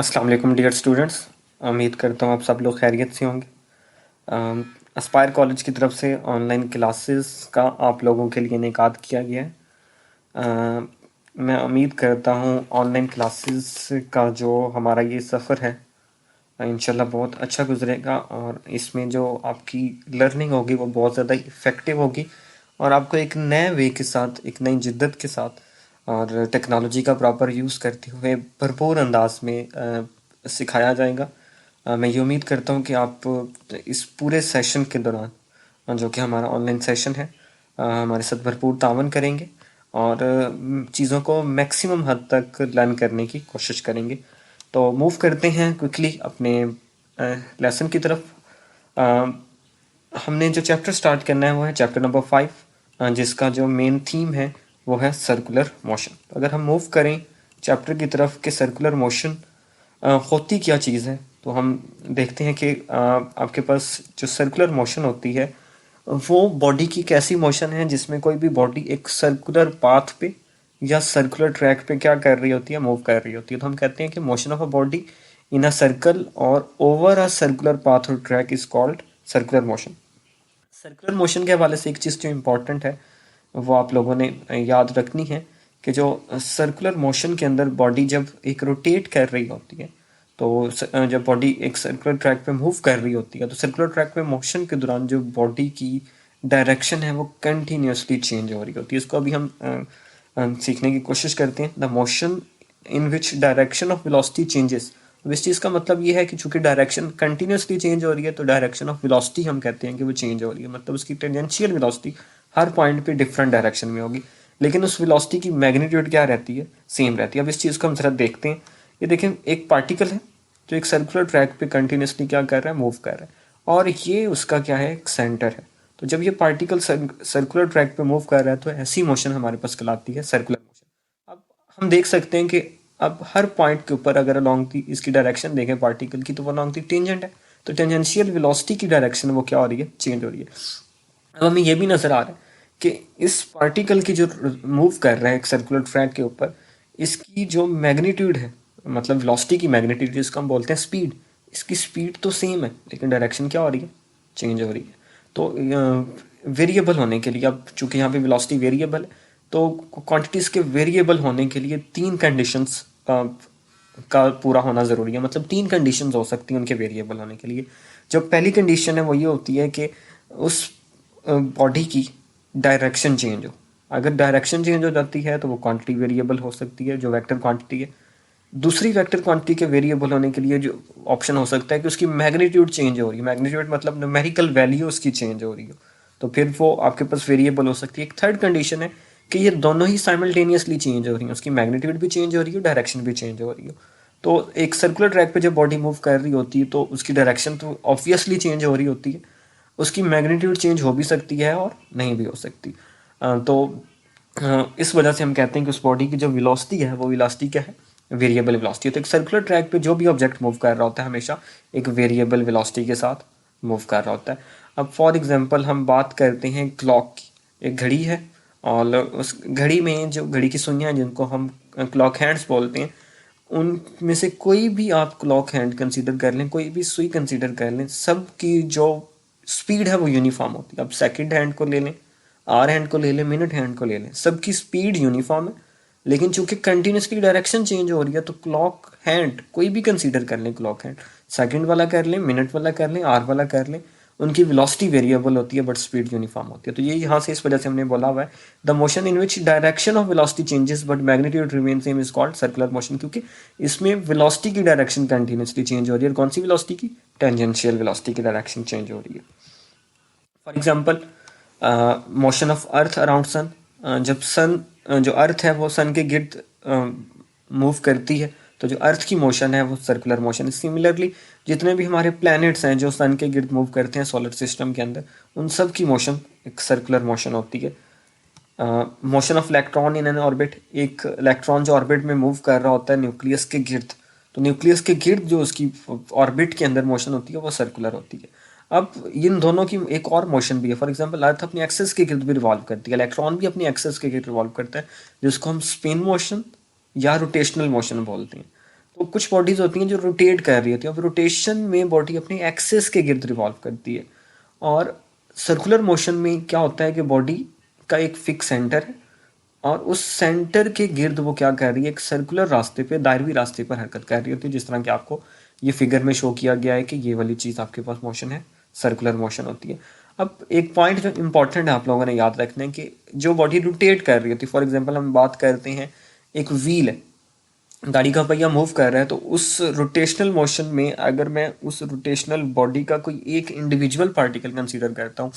अस्सलाम वालेकुम dear students. उम्मीद करता हूँ आप सब लोग खैरियत से होंगे। एस्पायर कॉलेज की तरफ से ऑनलाइन क्लासेस का आप लोगों के लिए इनेकाद किया गया है। मैं उम्मीद करता हूँ ऑनलाइन क्लासेस का जो हमारा ये सफ़र है इंशाल्लाह बहुत अच्छा गुजरेगा और इसमें जो आपकी लर्निंग होगी वो बहुत ज़्यादा इफ़ेक्टिव होगी और आपको एक नए वे के साथ, एक नई जिद्दत के साथ और टेक्नोलॉजी का प्रॉपर यूज़ करते हुए भरपूर अंदाज में सिखाया जाएगा। मैं ये उम्मीद करता हूँ कि आप इस पूरे सेशन के दौरान जो कि हमारा ऑनलाइन सेशन है हमारे साथ भरपूर तावन करेंगे और चीज़ों को मैक्सिमम हद तक लर्न करने की कोशिश करेंगे। तो मूव करते हैं क्विकली अपने लेसन की तरफ। अ, हमने जो चैप्टर स्टार्ट करना है वो है चैप्टर नंबर 5, जिसका जो मेन थीम है वो है सर्कुलर मोशन। अगर हम मूव करें चैप्टर की तरफ कि सर्कुलर मोशन होती क्या चीज़ है, तो हम देखते हैं कि आपके पास जो सर्कुलर मोशन होती है वो बॉडी की एक ऐसी मोशन है जिसमें कोई भी बॉडी एक सर्कुलर पाथ पे या सर्कुलर ट्रैक पे क्या कर रही होती है, मूव कर रही होती है। तो हम कहते हैं कि motion of a body in a circle और ओवर अ सर्कुलर पाथ और track is called circular motion. Circular motion के हवाले से एक चीज़ जो इम्पोर्टेंट है वो आप लोगों ने याद रखनी है कि जो सर्कुलर मोशन के अंदर बॉडी जब एक रोटेट कर रही होती है, तो जब बॉडी एक सर्कुलर ट्रैक पे मूव कर रही होती है तो सर्कुलर ट्रैक पे मोशन के दौरान जो बॉडी की डायरेक्शन है वो कंटिन्यूसली चेंज हो रही होती है। इसको अभी हम सीखने की कोशिश करते हैं। The motion in which direction of velocity changes. इस चीज़ का मतलब ये है कि चूंकि डायरेक्शन कंटिन्यूसली चेंज हो रही है तो डायरेक्शन ऑफ वेलोसिटी हम कहते हैं कि वो चेंज हो रही है, मतलब उसकी टेंजेंशियल वेलोसिटी हर पॉइंट पे डिफरेंट डायरेक्शन में होगी, लेकिन उस वेलोसिटी की मैग्नीट्यूड क्या रहती है, सेम रहती है। अब इस चीज़ को हम जरा देखते हैं। ये देखें, एक पार्टिकल है जो एक सर्कुलर ट्रैक पे कंटिन्यूसली क्या कर रहा है, मूव कर रहा है, और ये उसका क्या है, एक सेंटर है। तो जब ये पार्टिकल सर्कुलर ट्रैक पे मूव कर रहा है तो ऐसी मोशन हमारे पास कहलाती है सर्कुलर मोशन। अब हम देख सकते हैं कि अब हर पॉइंट के ऊपर अगर अलोंग दी इसकी डायरेक्शन देखें पार्टिकल की, तो वो अलोंग दी टेंजेंट है। तो टेंजेंशियल वेलोसिटी की डायरेक्शन वो क्या हो रही है, चेंज हो रही है। अब हमें ये भी नजर आ रहा है कि इस पार्टिकल की जो मूव कर रहा है एक सर्कुलर ट्रैक के ऊपर, इसकी जो मैग्नीट्यूड है, मतलब वेलोसिटी की मैग्नीट्यूड जिसको हम बोलते हैं स्पीड, इसकी स्पीड तो सेम है लेकिन डायरेक्शन क्या हो रही है, चेंज हो रही है। तो वेरिएबल होने के लिए, अब चूंकि यहाँ पे वेलोसिटी वेरिएबल है, तो क्वांटिटीज के वेरिएबल होने के लिए तीन कंडीशंस का पूरा होना ज़रूरी है। मतलब तीन कंडीशंस हो सकती हैं उनके वेरिएबल होने के लिए। जो पहली कंडीशन है वो ये होती है कि उस बॉडी की डायरेक्शन चेंज हो। अगर डायरेक्शन चेंज हो जाती है तो वो क्वांटिटी वेरिएबल हो सकती है, जो वेक्टर क्वांटिटी है। दूसरी वेक्टर क्वांटिटी के वेरिएबल होने के लिए जो ऑप्शन हो सकता है कि उसकी मैग्नीट्यूड चेंज हो रही है। मैग्नीट्यूड मतलब न्यूमेरिकल वैल्यू उसकी चेंज हो रही हो, तो फिर वो आपके पास वेरिएबल हो सकती है। एक थर्ड कंडीशन है कि ये दोनों ही साइमल्टेनियसली चेंज हो रही है, उसकी मैग्नीट्यूड भी चेंज हो रही है, डायरेक्शन भी चेंज हो रही हो। तो एक सर्कुलर ट्रैक पे जब बॉडी मूव कर रही होती है तो उसकी डायरेक्शन तो ऑब्वियसली चेंज हो रही होती है, उसकी मैग्नीट्यूड चेंज हो भी सकती है और नहीं भी हो सकती। तो इस वजह से हम कहते हैं कि उस बॉडी की जो वेलोसिटी है वो वेलोसिटी क्या है, वेरिएबल वेलोसिटी है। तो एक सर्कुलर ट्रैक पे जो भी ऑब्जेक्ट मूव कर रहा होता है हमेशा एक वेरिएबल वेलोसिटी के साथ मूव कर रहा होता है। अब फॉर एग्जांपल हम बात करते हैं क्लॉक की। एक घड़ी है और उस घड़ी में जो घड़ी की सुइयां हैं जिनको हम क्लॉक हैंड्स बोलते हैं, उनमें से कोई भी आप क्लॉक हैंड कंसीडर कर लें, कोई भी सुई कंसीडर कर लें, सब की जो स्पीड है वो यूनिफॉर्म होती है। अब सेकंड हैंड को ले लें, आर हैंड को ले लें, मिनट हैंड को ले लें, सबकी स्पीड यूनिफॉर्म है, लेकिन चूंकि कंटिन्यूसली डायरेक्शन चेंज हो रही है तो क्लॉक हैंड कोई भी कंसीडर कर लें, क्लॉक हैंड सेकंड वाला कर लें, मिनट वाला कर लें, आर वाला कर लें, उनकी वेलोसिटी वेरिएबल होती है बट स्पीड यूनिफॉर्म होती है। तो ये यहाँ से इस वजह से हमने बोला हुआ है the motion in which direction of velocity changes but magnitude remain same is called circular motion, क्योंकि इसमें वेलोसिटी की डायरेक्शन कंटिन्यूसली चेंज हो रही है। कौन सी वेलोसिटी की, टेंजेंशियल वेलोसिटी की डायरेक्शन चेंज हो रही है। For example motion of Earth around sun, जब सन जो अर्थ है वो सन के गिर्द मूव करती है तो जो अर्थ की मोशन है वो सर्कुलर मोशन है। सिमिलरली जितने भी हमारे प्लैनेट्स हैं जो सन के गिर्द मूव करते हैं सोलर सिस्टम के अंदर, उन सब की मोशन एक सर्कुलर मोशन होती है। Motion of electron in an orbit, एक इलेक्ट्रॉन जो ऑर्बिट में मूव कर रहा होता है न्यूक्लियस के गिर्द, तो न्यूक्लियस के गिर्द जो उसकी ऑर्बिट के अंदर मोशन होती है वो सर्कुलर होती है। अब इन दोनों की एक और मोशन भी है। फॉर एग्जांपल अर्थ अपनी एक्सेस के गिर्द भी रिवॉल्व करती है, इलेक्ट्रॉन भी अपनी एक्सेस के गिर्द रिवॉल्व करता है, जिसको हम स्पिन मोशन या रोटेशनल मोशन बोलते हैं। तो कुछ बॉडीज होती हैं जो रोटेट कर रही होती है। अब रोटेशन में बॉडी अपनी एक्सिस के गिर्द रिवॉल्व करती है, और सर्कुलर मोशन में क्या होता है कि बॉडी का एक फिक्स सेंटर है, और उस सेंटर के गिर्द वो क्या कर रही है, एक सर्कुलर रास्ते पे, दायरवी रास्ते पर हरकत कर रही होती है, जिस तरह कि आपको ये फिगर में शो किया गया है कि ये वाली चीज़ आपके पास मोशन है, सर्कुलर मोशन होती है। अब एक पॉइंट जो इंपॉर्टेंट है आप लोगों ने याद रखना है कि जो बॉडी रोटेट कर रही होती है, फॉर एग्जाम्पल हम बात करते हैं एक व्हील है, गाड़ी का पहिया मूव कर रहा है, तो उस रोटेशनल मोशन में अगर मैं उस रोटेशनल बॉडी का कोई एक इंडिविजुअल पार्टिकल कंसीडर करता हूँ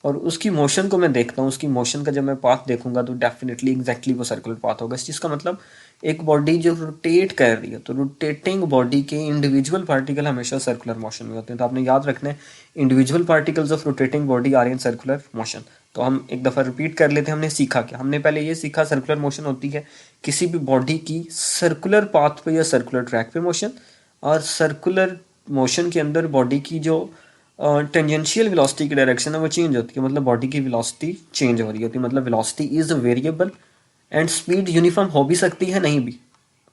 और उसकी मोशन को मैं देखता हूँ, उसकी मोशन का जब मैं पाथ देखूंगा तो डेफिनेटली एग्जैक्टली वो सर्कुलर पाथ होगा। इस चीज़ का मतलब एक बॉडी जो रोटेट कर रही है, तो रोटेटिंग बॉडी के इंडिविजुअल पार्टिकल हमेशा सर्कुलर मोशन में होते हैं। तो आपने याद रखना है, individual particles of rotating body are in circular motion. तो हम एक दफ़ा रिपीट कर लेते हैं, हमने सीखा क्या, हमने पहले ये सीखा सर्कुलर मोशन होती है किसी भी बॉडी की सर्कुलर पाथ पे या सर्कुलर ट्रैक पे मोशन, और सर्कुलर मोशन के अंदर बॉडी की जो टेंजेंशियल वेलोसिटी की डायरेक्शन है वो चेंज होती है, मतलब बॉडी की वेलोसिटी चेंज हो रही होती है, मतलब velocity is variable and speed uniform हो भी सकती है, नहीं भी।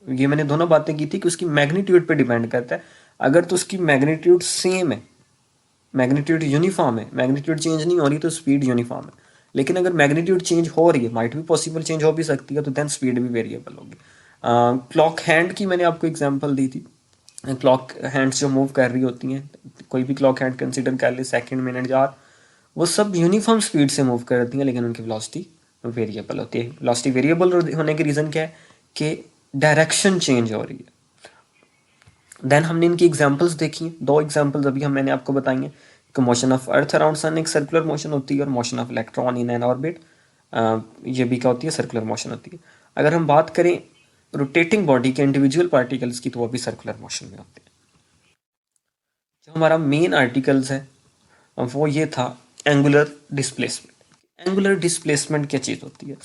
ये मैंने दोनों बातें की थी कि उसकी मैग्नीट्यूड पे डिपेंड करता है। अगर तो उसकी मैग्नीट्यूड सेम है, मैग्नीट्यूड यूनिफॉर्म है, मैग्नीट्यूड चेंज नहीं हो रही, तो स्पीड यूनिफॉर्म है। लेकिन अगर मैग्नीट्यूड चेंज हो रही है, माइट भी पॉसिबल चेंज हो भी सकती है, तो देन स्पीड भी वेरिएबल होगी। क्लॉक हैंड की मैंने आपको एग्जांपल दी थी। क्लॉक हैंड्स जो मूव कर रही होती हैं, कोई भी क्लॉक हैंड कंसीडर कर ले, सेकंड, मिनट, जार, वो सब यूनिफॉर्म स्पीड से मूव करती हैं, लेकिन उनकी वेलोसिटी वेरिएबल होती है। वेलोसिटी वेरिएबल होने के रीज़न क्या है कि डायरेक्शन चेंज हो रही है। देन हमने इनकी एग्जांपल्स देखी हैं, दो एग्जांपल्स अभी मैंने आपको बताई हैं कि motion of Earth around sun एक सर्कुलर मोशन होती है, और motion of electron in an orbit ये भी क्या होती है, सर्कुलर मोशन होती है। अगर हम बात करें रोटेटिंग बॉडी के इंडिविजुअल पार्टिकल्स की, तो वो भी सर्कुलर मोशन में होते हैं। जो हमारा मेन आर्टिकल्स है वो ये था एंगुलर डिस्प्लेसमेंट। एंगुलर डिस्प्लेसमेंट क्या चीज़ होती है,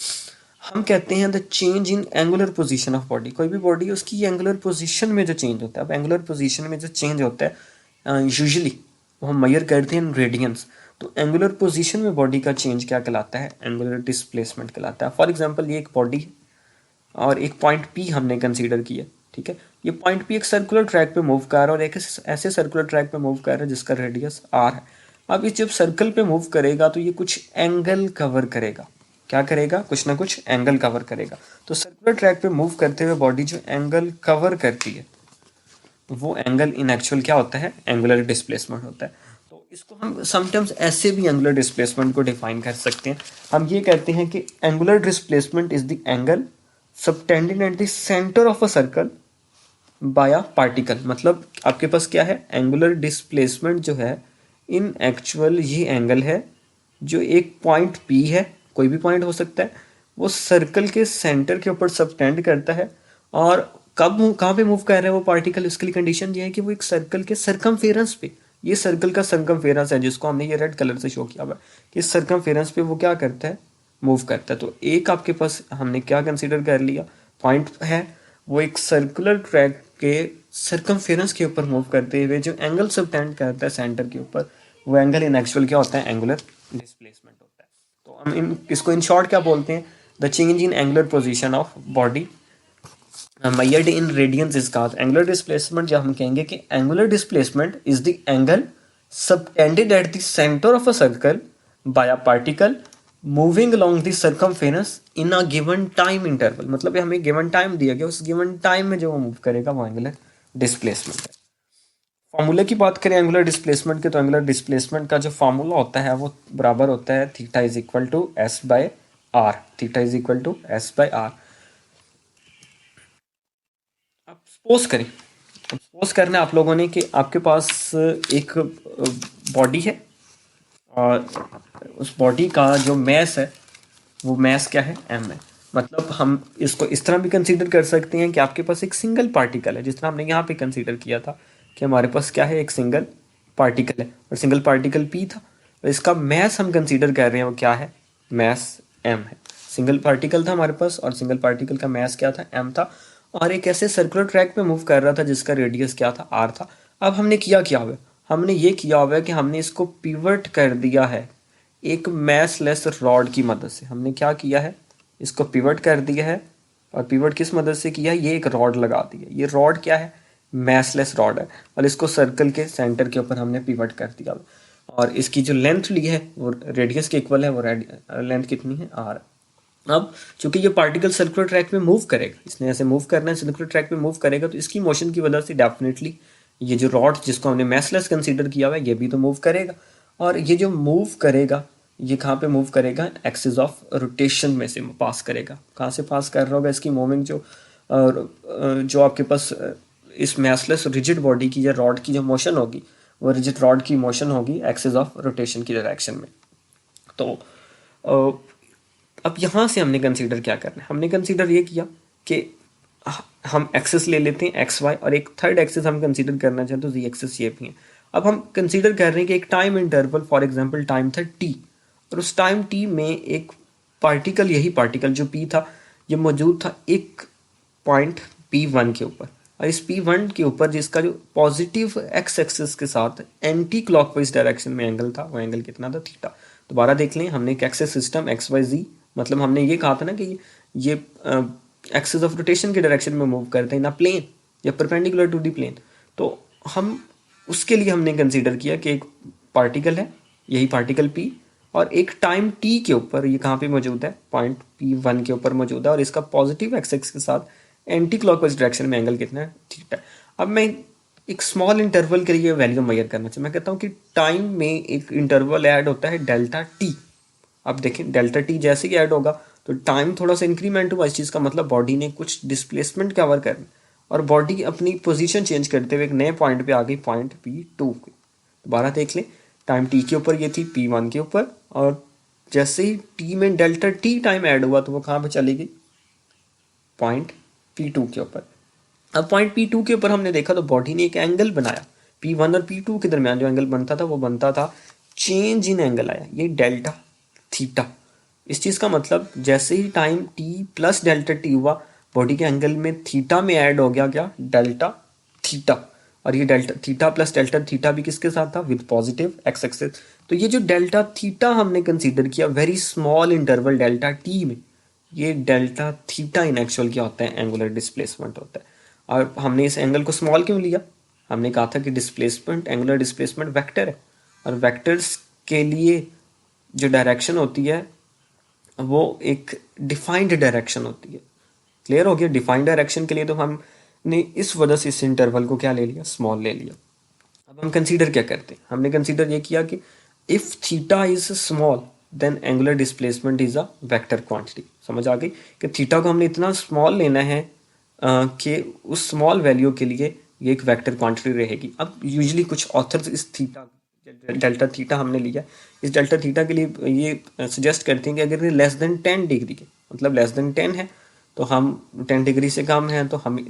हम कहते हैं the change in angular position of body. कोई भी बॉडी उसकी एंगुलर पोजीशन में जो चेंज होता है, अब एंगुलर पोजीशन में जो चेंज होता है यूजुअली वो हम मेजर करते हैं रेडियंस। तो एंगुलर पोजीशन में बॉडी का चेंज क्या कहलाता है, एंगुलर डिस्प्लेसमेंट कहलाता है। फॉर एग्जांपल ये एक बॉडी है और एक पॉइंट पी हमने कंसीडर किया, ठीक है। ये पॉइंट पी एक सर्कुलर ट्रैक पे मूव कर रहा है और एक ऐसे सर्कुलर ट्रैक पे मूव कर रहा है जिसका रेडियस आर है। अब ये जब सर्कल पे मूव करेगा तो ये कुछ एंगल कवर करेगा, क्या करेगा, कुछ ना कुछ एंगल कवर करेगा। तो सर्कुलर ट्रैक पे मूव करते हुए बॉडी जो एंगल कवर करती है, वो एंगल इन एक्चुअल क्या होता है, एंगुलर डिस्प्लेसमेंट होता है। तो इसको हम समटाइम्स ऐसे भी एंगुलर डिस्प्लेसमेंट को डिफाइन कर सकते हैं। हम ये कहते हैं कि angular displacement is the angle subtended at the centre of a circle by a particle. मतलब आपके पास क्या है, एंगुलर डिस्प्लेसमेंट जो है इन एक्चुअल ये एंगल है जो एक पॉइंट पी है, कोई भी पॉइंट हो सकता है, वो सर्कल के सेंटर के ऊपर सबटेंड करता है। और कहाँ पे मूव कर रहा है वो पार्टिकल, उसके लिए कंडीशन ये है कि वो एक सर्कल के सरकमफेरेंस पे, ये सर्कल का सरकमफेरेंस है जिसको हमने ये रेड कलर से शो किया हुआ है कि सरकमफेरेंस पे वो क्या करता है, मूव करता है। तो एक आपके पास हमने क्या कंसीडर कर लिया, पॉइंट है, वो एक सर्कुलर ट्रैक के सरकमफेरेंस के ऊपर मूव करते हुए जो एंगल सबटेंड करता है सेंटर के ऊपर, वो एंगल इन एक्चुअल क्या होता है, एंगुलर डिस्प्लेसमेंट होता है। तो हम इसको इन शॉर्ट क्या बोलते हैं, the change in angular position of body measured in radians is called angular displacement। जब हम कहेंगे कि angular displacement is the angle subtended at the center of a circle by a particle moving along the circumference in a given time interval। मतलब हमें given time दिया गया, उस given time में जो वो move करेगा वो angular displacement है। फॉर्मूले की बात करें एंगुलर डिस्प्लेसमेंट के, तो एंगुलर डिस्प्लेसमेंट का जो फार्मूला होता है वो बराबर होता है theta is equal to S by R. Theta is equal to S by R. आप सपोज करना है आप लोगों ने कि आपके पास एक बॉडी है और उस बॉडी का जो मैस है वो मैस क्या है, एम है। मतलब हम इसको इस तरह भी कंसीडर कर सकते हैं कि आपके पास एक सिंगल पार्टिकल है, जिस तरह हमने यहाँ पे कंसीडर किया था कि हमारे पास क्या है, एक सिंगल पार्टिकल है और सिंगल पार्टिकल पी था, और इसका मैस हम कंसीडर कर रहे हैं वो क्या है, मैस एम है। सिंगल पार्टिकल था हमारे पास और सिंगल पार्टिकल का मैस क्या था, एम था, और एक ऐसे सर्कुलर ट्रैक पे मूव कर रहा था जिसका रेडियस क्या था, आर था। अब हमने किया क्या हुआ, हमने ये किया हुआ है कि हमने इसको पिवट कर दिया है एक मैस लेस रॉड की मदद से। हमने क्या किया है, इसको पिवट कर दिया है और पिवट किस मदद से किया, ये एक रॉड लगा दी है, ये रॉड क्या है, मैसलेस रॉड है, और इसको सर्कल के सेंटर के ऊपर हमने पिवट कर दिया, और इसकी जो लेंथ ली है वो रेडियस के इक्वल है, वो लेंथ कितनी है, आर। अब चूंकि ये पार्टिकल सर्कुलर ट्रैक में मूव करेगा, इसने ऐसे मूव करना है, सर्कुलर ट्रैक में मूव करेगा, तो इसकी मोशन की वजह से डेफिनेटली ये जो रॉड जिसको हमने मैसलेस कंसीडर किया हुआ है, ये भी तो मूव करेगा, और ये जो मूव करेगा ये कहाँ पे मूव करेगा, एक्सिस ऑफ रोटेशन में से पास करेगा। कहाँ से पास कर रहा होगा, इसकी मूविंग जो आपके पास इस मैसलेस रिजिड बॉडी की या रॉड की जो मोशन होगी, वो रिजिड रॉड की मोशन होगी एक्सिस ऑफ रोटेशन की डायरेक्शन में। तो अब यहाँ से हमने कंसीडर क्या करना है, हमने कंसीडर ये किया कि हम एक्सेस ले लेते हैं एक्स वाई, और एक थर्ड एक्सेस हम कंसीडर करना चाहते हैं तो जी एक्सेस ये भी है। अब हम कंसीडर कर रहे हैं कि एक time interval, for example time था टी, और उस टाइम टी में एक पार्टिकल, यही पार्टिकल जो पी था, ये मौजूद था एक पॉइंट P1 के ऊपर, और इस P1 के ऊपर जिसका जो पॉजिटिव एक्स एक्सिस के साथ एंटी क्लॉकवाइज डायरेक्शन में एंगल था, वो एंगल कितना था, थीटा। दोबारा देख लें, हमने एक एक्सिस सिस्टम एक्स वाई जी, मतलब हमने ये कहा था ना कि ये एक्सिस ऑफ रोटेशन के डायरेक्शन में मूव करते हैं ना प्लेन या परपेंडिकुलर टू दी प्लेन। तो हम उसके लिए हमने कंसीडर किया कि एक पार्टिकल है, यही पार्टिकल P, और एक टाइम t के ऊपर ये कहाँ पे मौजूद है, पॉइंट P1 के ऊपर मौजूद है, और इसका पॉजिटिव एक्सिस के साथ एंटी क्लॉकवाइज डायरेक्शन में एंगल कितना है, थीटा। अब मैं एक स्मॉल इंटरवल के लिए वैल्यू मेजर करना चाहिए, मैं कहता हूँ कि टाइम में एक इंटरवल ऐड होता है डेल्टा टी। अब देखें डेल्टा टी जैसे ही ऐड होगा तो टाइम थोड़ा सा इंक्रीमेंट हुआ, इस चीज़ का मतलब बॉडी ने कुछ डिस्प्लेसमेंट कवर करना, और बॉडी अपनी पोजीशन चेंज करते हुए एक नए पॉइंट पे आ गई, पॉइंट P2 पे। दोबारा देख लें, टाइम टी के ऊपर ये थी P1 के ऊपर, और जैसे ही टी में डेल्टा टी टाइम ऐड हुआ तो वो कहाँ पे चली गई, पॉइंट P2 के ऊपर। अब पॉइंट P2 के ऊपर हमने देखा तो बॉडी ने एक एंगल बनाया, P1 और P2 के दरमियान जो एंगल बनता था वो बनता था, चेंज इन एंगल आया, ये डेल्टा थीटा। इस चीज़ का मतलब जैसे ही time t plus delta T हुआ, बॉडी के एंगल में थीटा में ऐड हो गया क्या, डेल्टा थीटा, और ये delta theta plus delta theta भी किसके साथ था, विद पॉजिटिव एक्स एक्सिस। तो ये जो डेल्टा थीटा हमने कंसीडर किया very small interval delta T में, ये डेल्टा थीटा इन एक्चुअल क्या होता है, एंगुलर डिस्प्लेसमेंट होता है। और हमने इस एंगल को स्मॉल क्यों लिया, हमने कहा था कि डिस्प्लेसमेंट, एंगुलर डिस्प्लेसमेंट वेक्टर है, और वेक्टर्स के लिए जो डायरेक्शन होती है वो एक डिफाइंड डायरेक्शन होती है। क्लियर हो गया, डिफाइंड डायरेक्शन के लिए तो हमने इस वजह से इस इंटरवल को क्या ले लिया, स्मॉल ले लिया। अब हम कंसीडर क्या करते हैं, हमने कंसीडर ये किया कि if theta is small then angular displacement is a vector quantity. समझ आ गई कि थीटा को हमने इतना स्मॉल लेना है कि उस स्मॉल वैल्यू के लिए ये एक वेक्टर क्वांटिटी रहेगी। अब यूजुअली कुछ ऑथर्स इस थीटा डेल्टा थीटा हमने लिया, इस डेल्टा थीटा के लिए ये सजेस्ट करते हैं कि अगर ये लेस देन 10 डिग्री के, मतलब लेस देन 10 है तो हम 10 डिग्री से कम है तो हम इस